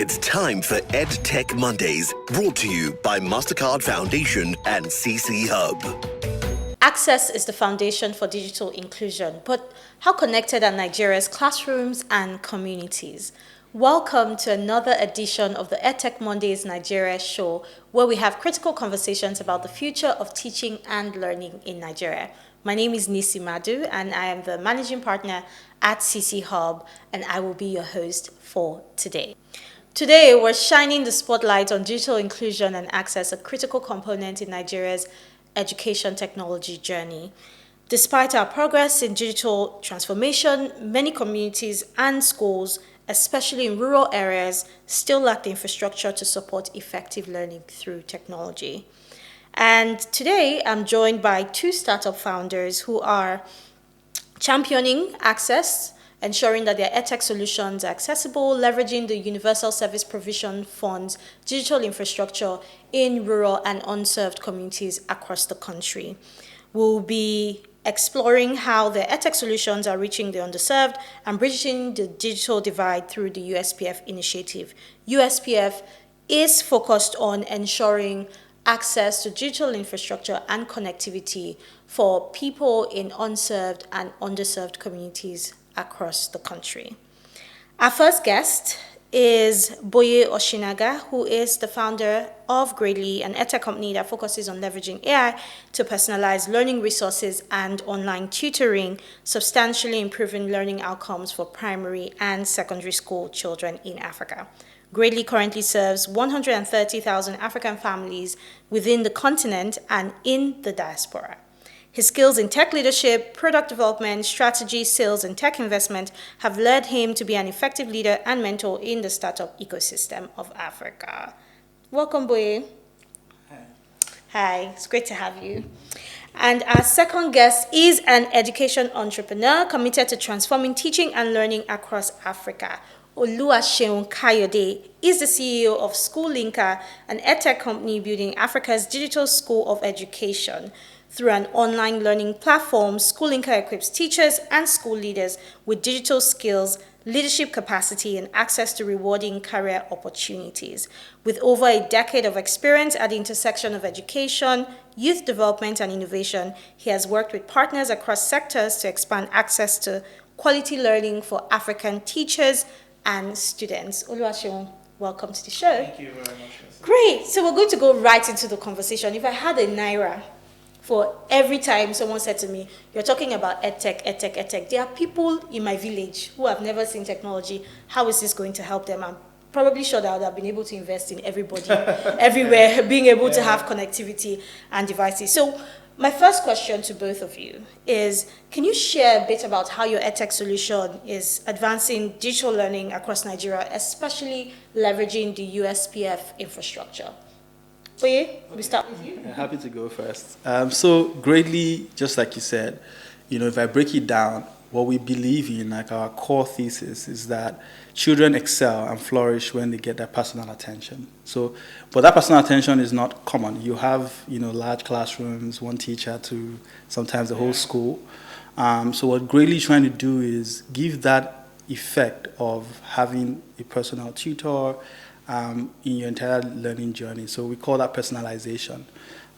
It's time for EdTech Mondays, brought to you by MasterCard Foundation and CC Hub. Access is the foundation for digital inclusion, but how connected are Nigeria's classrooms and communities? Welcome to another edition of the EdTech Mondays Nigeria show, where we have critical conversations about the future of teaching and learning in Nigeria. My name is Nisi Madu, and I am the managing partner at CC Hub, and I will be your host for today. Today, we're shining the spotlight on digital inclusion and access, a critical component in Nigeria's education technology journey. Despite our progress in digital transformation, many communities and schools, especially in rural areas, still lack the infrastructure to support effective learning through technology. And today, I'm joined by two startup founders who are championing access, ensuring that their EdTech solutions are accessible, leveraging the Universal Service Provision Fund's digital infrastructure in rural and unserved communities across the country. We'll be exploring how their EdTech solutions are reaching the underserved and bridging the digital divide through the USPF initiative. USPF is focused on ensuring access to digital infrastructure and connectivity for people in unserved and underserved communities across the country. Our first guest is Boye Oshinaga, who is the founder of Gradely, an EdTech company that focuses on leveraging AI to personalize learning resources and online tutoring, substantially improving learning outcomes for primary and secondary school children in Africa. Gradely currently serves 130,000 African families within the continent and in the diaspora. His skills in tech leadership, product development, strategy, sales, and tech investment have led him to be an effective leader and mentor in the startup ecosystem of Africa. Welcome, Boye. Hi. Hi, it's great to have you. And our second guest is an education entrepreneur committed to transforming teaching and learning across Africa. Oluwaseun Kayode is the CEO of Schoolinka, an EdTech company building Africa's digital school of education. Through an online learning platform, Schoolinka equips teachers and school leaders with digital skills, leadership capacity, and access to rewarding career opportunities. With over a decade of experience at the intersection of education, youth development, and innovation, he has worked with partners across sectors to expand access to quality learning for African teachers and students. Oluwaseun, welcome to the show. Thank you very much. Great. So we're going to go right into the conversation. If I had a naira for every time someone said to me, you're talking about EdTech, EdTech, EdTech, there are people in my village who have never seen technology. How is this going to help them? I'm probably sure that I would have been able to invest in everybody, everywhere, being able to have connectivity and devices. So my first question to both of you is, can you share a bit about how your EdTech solution is advancing digital learning across Nigeria, especially leveraging the USPF infrastructure? Boye, we start with you. Happy to go first. So Gradely, just like you said, if I break it down, what we believe in, like our core thesis, is that children excel and flourish when they get their personal attention. But that personal attention is not common. You have, large classrooms, one teacher to sometimes the whole school. So what Gradely is trying to do is give that effect of having a personal tutor in your entire learning journey. So we call that personalization.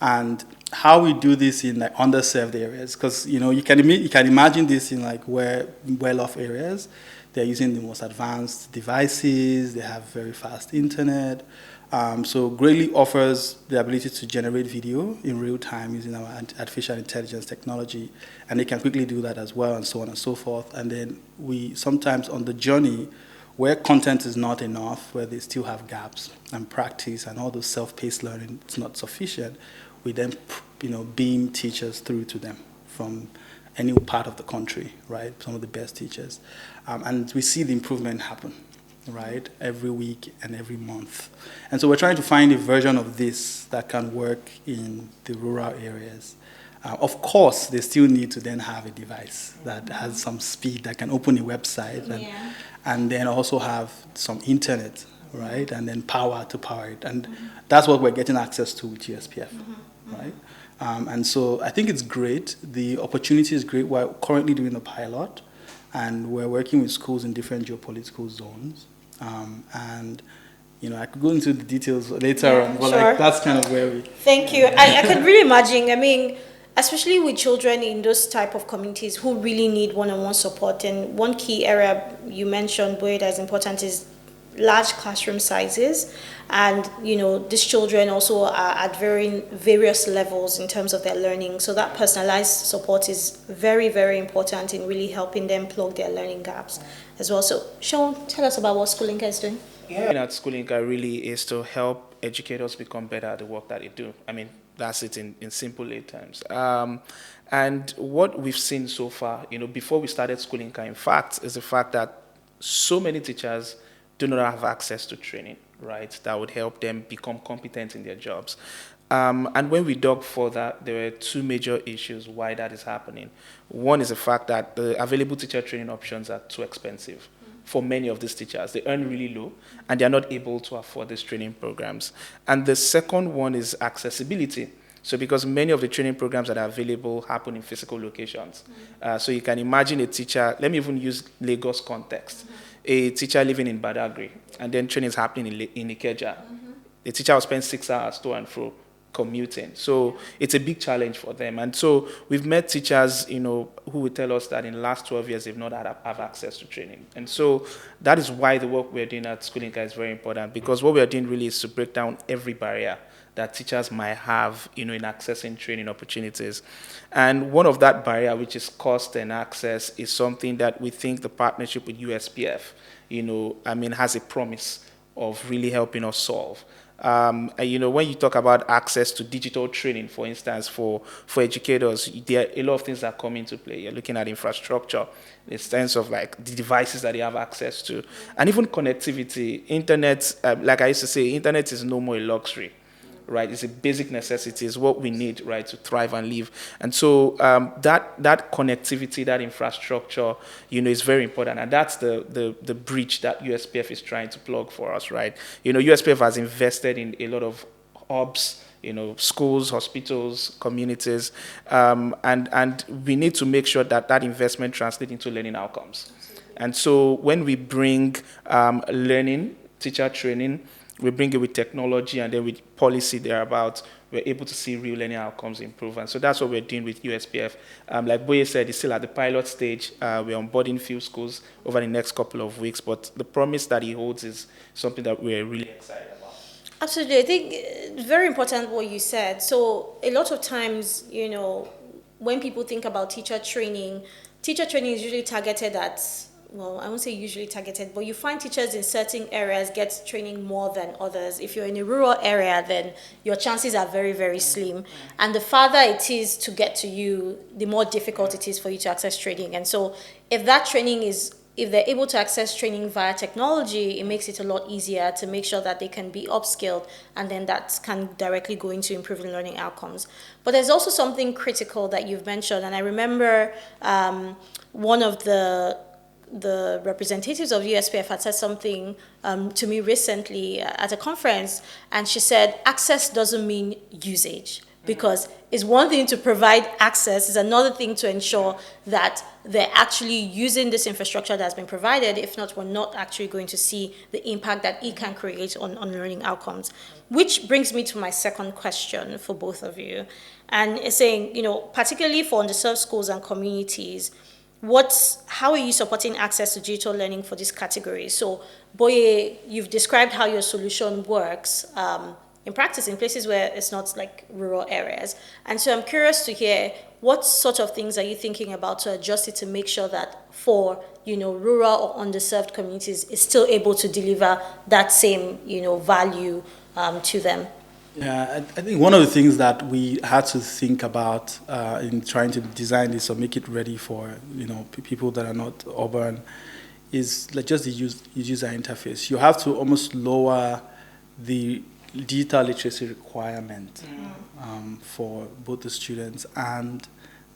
And how we do this in like underserved areas, because you can imagine this in like where well-off areas. They're using the most advanced devices. They have very fast internet. So Gradely offers the ability to generate video in real time using our artificial intelligence technology, and they can quickly do that as well, and so on and so forth. And then we sometimes on the journey, where content is not enough, where they still have gaps and practice and all those self-paced learning is not sufficient, we then beam teachers through to them from any part of the country, right? Some of the best teachers. And we see the improvement happen, right? Every week and every month. And so we're trying to find a version of this that can work in the rural areas. Of course, they still need to then have a device that has some speed, that can open a website, and then also have some internet, right? And then power to power it. And that's what we're getting access to with USPF, right? And so I think it's great. The opportunity is great. We're currently doing a pilot, and we're working with schools in different geopolitical zones. And I could go into the details later on, but sure. That's kind of where we... Thank you. I could really imagine, I mean, especially with children in those type of communities who really need one-on-one support. And one key area you mentioned, Boye, that is important is large classroom sizes. And, these children also are at various levels in terms of their learning. So that personalized support is very, very important in really helping them plug their learning gaps as well. So, Sean, tell us about what Schoolinka is doing. At Schoolinka really is to help educators become better at the work that they do. I mean, that's it in simple lay terms. And what we've seen so far, before we started Schoolinka, in fact, is the fact that so many teachers do not have access to training, right, that would help them become competent in their jobs. And when we dug further, there were two major issues why that is happening. One is the fact that the available teacher training options are too expensive for many of these teachers. They earn really low, and they're not able to afford these training programs. And the second one is accessibility. So because many of the training programs that are available happen in physical locations. So you can imagine a teacher, let me even use Lagos context, a teacher living in Badagry, and then training is happening in Ikeja. The teacher will spend 6 hours to and fro commuting. So it's a big challenge for them. And so we've met teachers, who will tell us that in the last 12 years, they've not have access to training. And so that is why the work we're doing at Schoolinka is very important, because what we're doing really is to break down every barrier that teachers might have, in accessing training opportunities. And one of that barrier, which is cost and access, is something that we think the partnership with USPF, has a promise of really helping us solve. When you talk about access to digital training, for instance, for educators, there are a lot of things that come into play. You're looking at infrastructure, in the sense of the devices that they have access to, and even connectivity. Internet, like I used to say, internet is no more a luxury. Right, it's a basic necessity. It's what we need, right, to thrive and live. And so that connectivity, that infrastructure, is very important. And that's the breach that USPF is trying to plug for us, right? USPF has invested in a lot of hubs, schools, hospitals, communities, and we need to make sure that investment translates into learning outcomes. And so when we bring learning, teacher training, we bring it with technology, and then with policy thereabout, we're able to see real learning outcomes improve. And so that's what we're doing with USPF. Like Boye said, it's still at the pilot stage. We're onboarding few schools over the next couple of weeks, but the promise that he holds is something that we're really excited about. Absolutely. I think it's very important what you said. So a lot of times, when people think about teacher training is usually targeted at, well, I won't say usually targeted, but you find teachers in certain areas get training more than others. If you're in a rural area, then your chances are very, very slim. And the farther it is to get to you, the more difficult it is for you to access training. And so if they're able to access training via technology, it makes it a lot easier to make sure that they can be upskilled, and then that can directly go into improving learning outcomes. But there's also something critical that you've mentioned, and I remember one of the representatives of USPF had said something to me recently at a conference, and she said, access doesn't mean usage, because it's one thing to provide access, it's another thing to ensure that they're actually using this infrastructure that's been provided. If not, we're not actually going to see the impact that it can create on learning outcomes. Which brings me to my second question for both of you. And it's saying, particularly for underserved schools and communities, how are you supporting access to digital learning for these categories? So, Boye, you've described how your solution works in practice in places where it's not like rural areas. And so I'm curious to hear, what sort of things are you thinking about to adjust it to make sure that for, rural or underserved communities is still able to deliver that same, value to them? Yeah, I think one of the things that we had to think about in trying to design this or make it ready for people that are not urban is just the user interface. You have to almost lower the digital literacy requirement for both the students and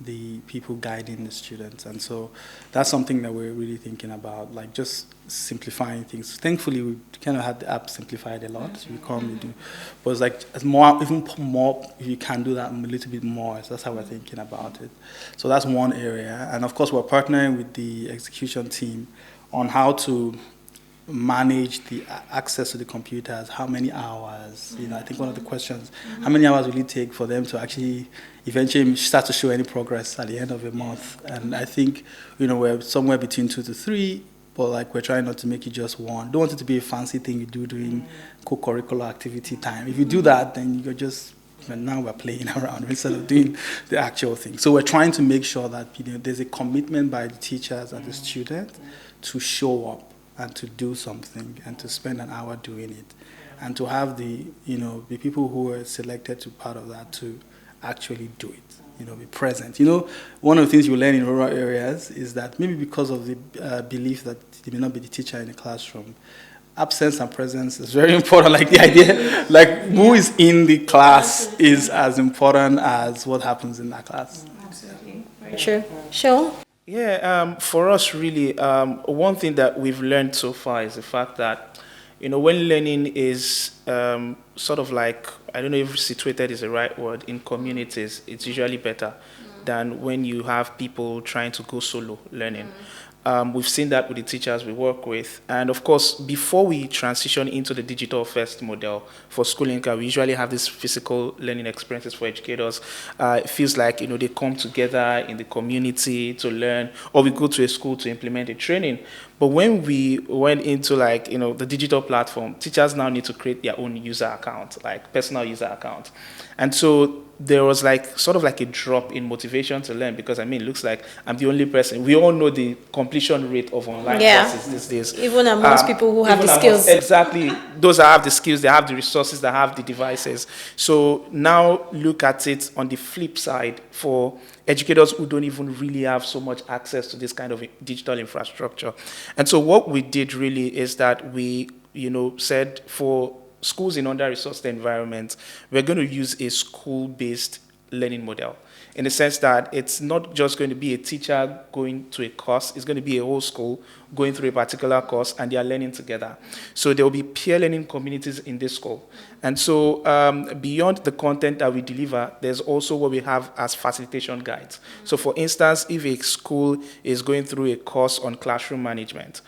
the people guiding the students. And so that's something that we're really thinking about, just simplifying things. Thankfully, we kind of had the app simplified a lot. We currently do. But it's even more, if you can do that a little bit more. So that's how we're thinking about it. So that's one area. And of course, we're partnering with the execution team on how to manage the access to the computers, how many hours, I think one of the questions, how many hours will it take for them to actually eventually start to show any progress at the end of a month? And I think, we're somewhere between 2 to 3, but like we're trying not to make it just one. Don't want it to be a fancy thing you do during co-curricular activity time. If you do that, then you're just, and now we're playing around instead of doing the actual thing. So we're trying to make sure that there's a commitment by the teachers and the students to show up and to do something and to spend an hour doing it, and to have the people who are selected to part of that to actually do it, be present. One of the things you learn in rural areas is that maybe because of the belief that you may not be the teacher in the classroom, absence and presence is very important. Like the idea, like who is in the class is as important as what happens in that class. Absolutely. Very true. Sure. Yeah, for us, really, one thing that we've learned so far is the fact that, when learning is sort of like, I don't know if situated is the right word, in communities, it's usually better than when you have people trying to go solo learning. We've seen that with the teachers we work with. And of course, before we transition into the digital first model for Schoolinka, we usually have these physical learning experiences for educators. It feels like, they come together in the community to learn, or we go to a school to implement a training. But when we went into the digital platform, teachers now need to create their own user account, like personal user account. And so there was sort of a drop in motivation to learn, because it looks like I'm the only person. We all know the completion rate of online classes these days. Even amongst people who have the skills. Exactly. Those that have the skills, they have the resources, they have the devices. So now look at it on the flip side for educators who don't even really have so much access to this kind of digital infrastructure. And so what we did really is that we, said for schools in under-resourced environments, we're going to use a school-based learning model, in the sense that it's not just going to be a teacher going to a course, it's going to be a whole school going through a particular course, and they are learning together. So there will be peer learning communities in this school. And so beyond the content that we deliver, there's also what we have as facilitation guides. So for instance, if a school is going through a course on classroom management,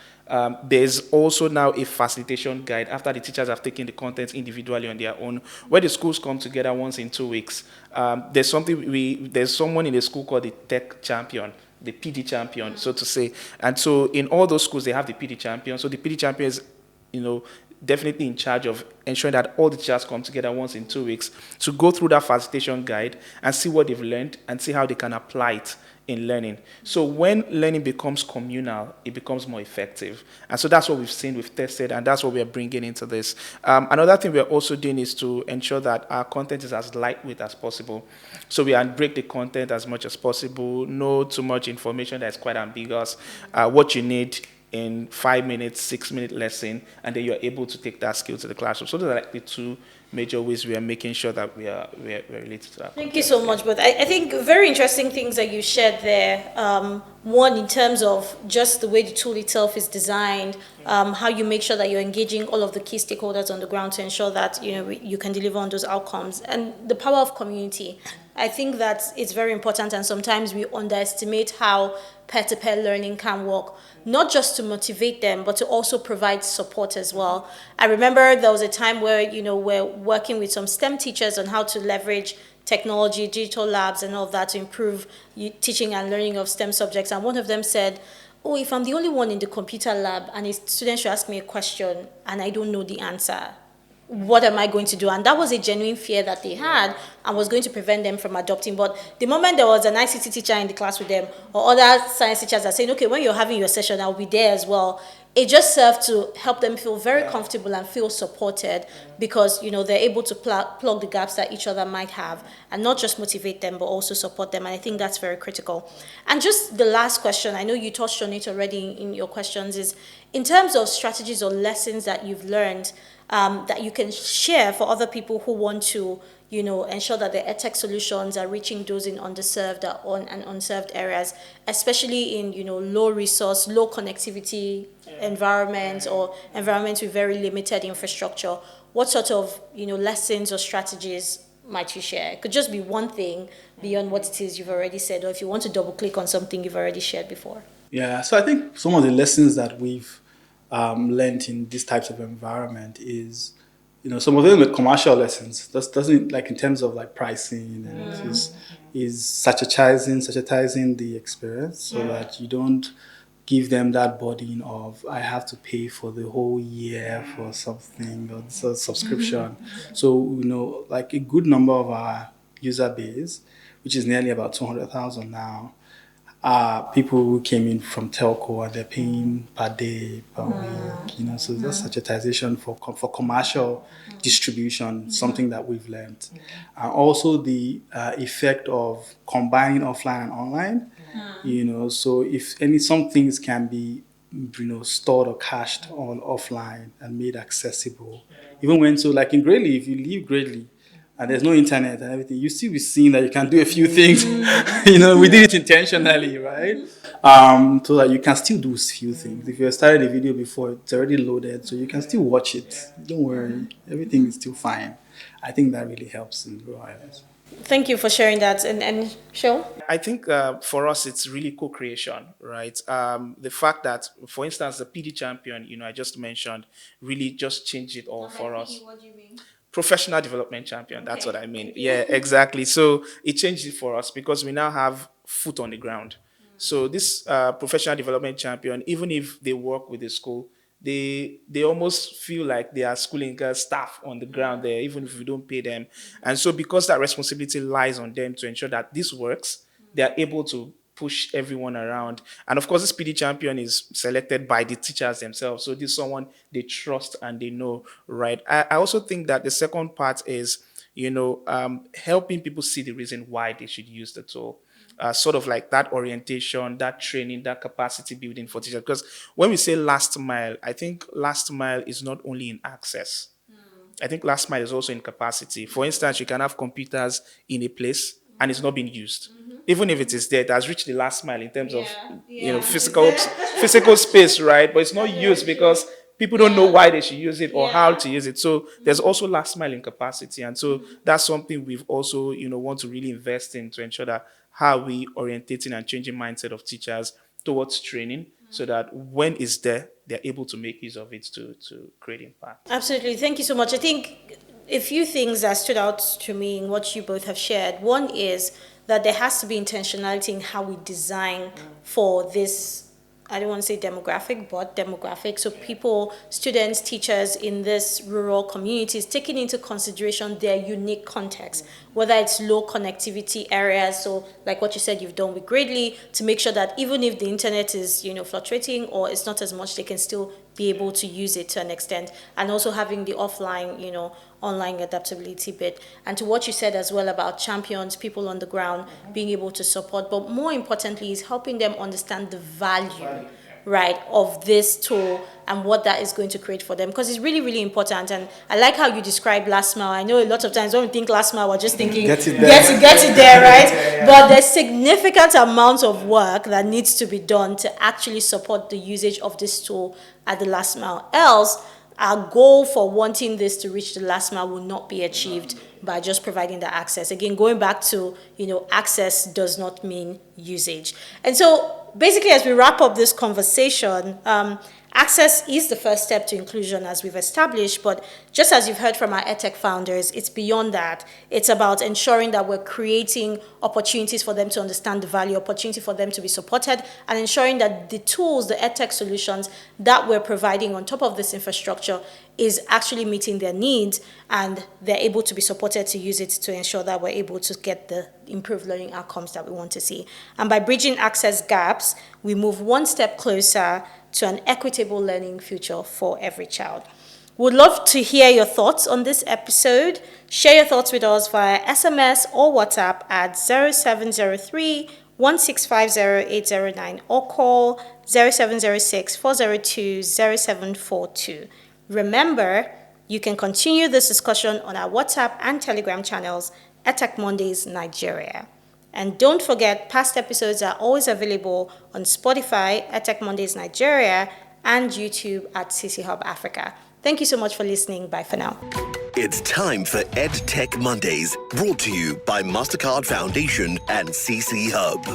there's also now a facilitation guide after the teachers have taken the content individually on their own, where the schools come together once in 2 weeks. There's someone in the school called the tech champion, the PD champion, so to say. And so in all those schools, they have the PD champion. So the PD champion is, definitely in charge of ensuring that all the teachers come together once in 2 weeks to go through that facilitation guide and see what they've learned and see how they can apply it in learning. So when learning becomes communal, it becomes more effective. And so that's what we've seen, we've tested, and that's what we're bringing into this. Another thing we're also doing is to ensure that our content is as lightweight as possible. So we break the content as much as possible, no too much information that's quite ambiguous. What you need in 5 minutes, 6 minute lesson, and then you're able to take that skill to the classroom. So those are the two major ways we are making sure that we're related to that. Thank you so much, but I think very interesting things that you shared there. One, in terms of just the way the tool itself is designed, how you make sure that you're engaging all of the key stakeholders on the ground to ensure that you can deliver on those outcomes, and the power of community. I think that it's very important, and sometimes we underestimate how peer-to-peer learning can work, not just to motivate them, but to also provide support as well. I remember there was a time where, we're working with some STEM teachers on how to leverage technology, digital labs, and all of that to improve teaching and learning of STEM subjects. And one of them said, oh, if I'm the only one in the computer lab and a student should ask me a question and I don't know the answer, what am I going to do? And that was a genuine fear that they had and was going to prevent them from adopting. But the moment there was an ICT teacher in the class with them, or other science teachers are saying, okay, when you're having your session, I'll be there as well, it just served to help them feel very comfortable and feel supported, because they're able to plug the gaps that each other might have, and not just motivate them but also support them. And I think that's very critical. And just the last question, I know you touched on it already in your questions, is in terms of strategies or lessons that you've learned that you can share for other people who want to ensure that the EdTech solutions are reaching those in underserved and unserved areas, especially in low resource, low connectivity environments, or environments with very limited infrastructure. What sort of lessons or strategies might you share? It could just be one thing beyond what it is you've already said, or if you want to double click on something you've already shared before. Yeah, so I think some of the lessons that we've learned in these types of environment is, some of them with commercial lessons. Doesn't like in terms of like pricing and is sanitizing the experience so that you don't give them that burden of I have to pay for the whole year for something or it's a subscription. So like a good number of our user base, which is nearly about 200,000 now, are people who came in from telco and they're paying per day, per week. So that's sanitization for commercial distribution, something that we've learned. And also the effect of combining offline and online. So if some things can be stored or cached on offline and made accessible, even when like in Greatly, if you leave Greatly and there's no internet and everything, you still be seeing that you can do a few things. We did it intentionally, right? So that you can still do a few things. If you started a video before, it's already loaded, so you can still watch it. Don't worry, everything is still fine. I think that really helps in rural areas. Thank you for sharing that. And Sho? I think for us, it's really co-creation, right? The fact that, for instance, the PD champion, I just mentioned, really just changed it all for us. What do you mean? Professional development champion, that's what I mean. Yeah, exactly. So it changed it for us because we now have foot on the ground. So this professional development champion, even if they work with the school, they almost feel like they are Schoolinka staff on the ground there, even if we don't pay them. And so because that responsibility lies on them to ensure that this works, they are able to push everyone around. And of course, this PD champion is selected by the teachers themselves. So this is someone they trust and they know, right? I also think that the second part is, helping people see the reason why they should use the tool. Sort of like that orientation, that training, that capacity building for teachers. Because when we say last mile, I think last mile is not only in access. I think last mile is also in capacity. For instance, you can have computers in a place and it's not being used. Even if it is there, it has reached the last mile in terms of physical space, right? But it's not used because people don't know why they should use it or how to use it. So there's also last mile in capacity. And so that's something we've also, want to really invest in to ensure that how we orientating and changing mindset of teachers towards training so that when it's there, they're able to make use of it to create impact. Absolutely. Thank you so much. I think a few things that stood out to me in what you both have shared. One is that there has to be intentionality in how we design for this, I don't want to say demographic, but demographic. So people, students, teachers in this rural communities, taking into consideration their unique context, whether it's low connectivity areas. So like what you said, you've done with Greatly to make sure that even if the internet is, fluctuating or it's not as much, they can still be able to use it to an extent. And also having the offline, online adaptability bit. And to what you said as well about champions, people on the ground being able to support, but more importantly is helping them understand the value, right, of this tool and what that is going to create for them, because it's really, really important. And I like how you describe last mile. I know a lot of times when we think last mile, we're just thinking get it there, right? But there's significant amounts of work that needs to be done to actually support the usage of this tool at the last mile. Else, our goal for wanting this to reach the last mile will not be achieved by just providing the access. Again, going back to, access does not mean usage. And so basically, as we wrap up this conversation, access is the first step to inclusion, as we've established, but just as you've heard from our EdTech founders, it's beyond that. It's about ensuring that we're creating opportunities for them to understand the value, opportunity for them to be supported, and ensuring that the tools, the EdTech solutions that we're providing on top of this infrastructure is actually meeting their needs, and they're able to be supported to use it to ensure that we're able to get the improved learning outcomes that we want to see. And by bridging access gaps, we move one step closer to an equitable learning future for every child. Would love to hear your thoughts on this episode. Share your thoughts with us via SMS or WhatsApp at 0703 1650809 or call 0706 402 0742. Remember, you can continue this discussion on our WhatsApp and Telegram channels, EdTech Mondays Nigeria. And don't forget, past episodes are always available on Spotify, EdTech Mondays Nigeria, and YouTube at CC Hub Africa. Thank you so much for listening. Bye for now. It's time for EdTech Mondays, brought to you by MasterCard Foundation and CC Hub.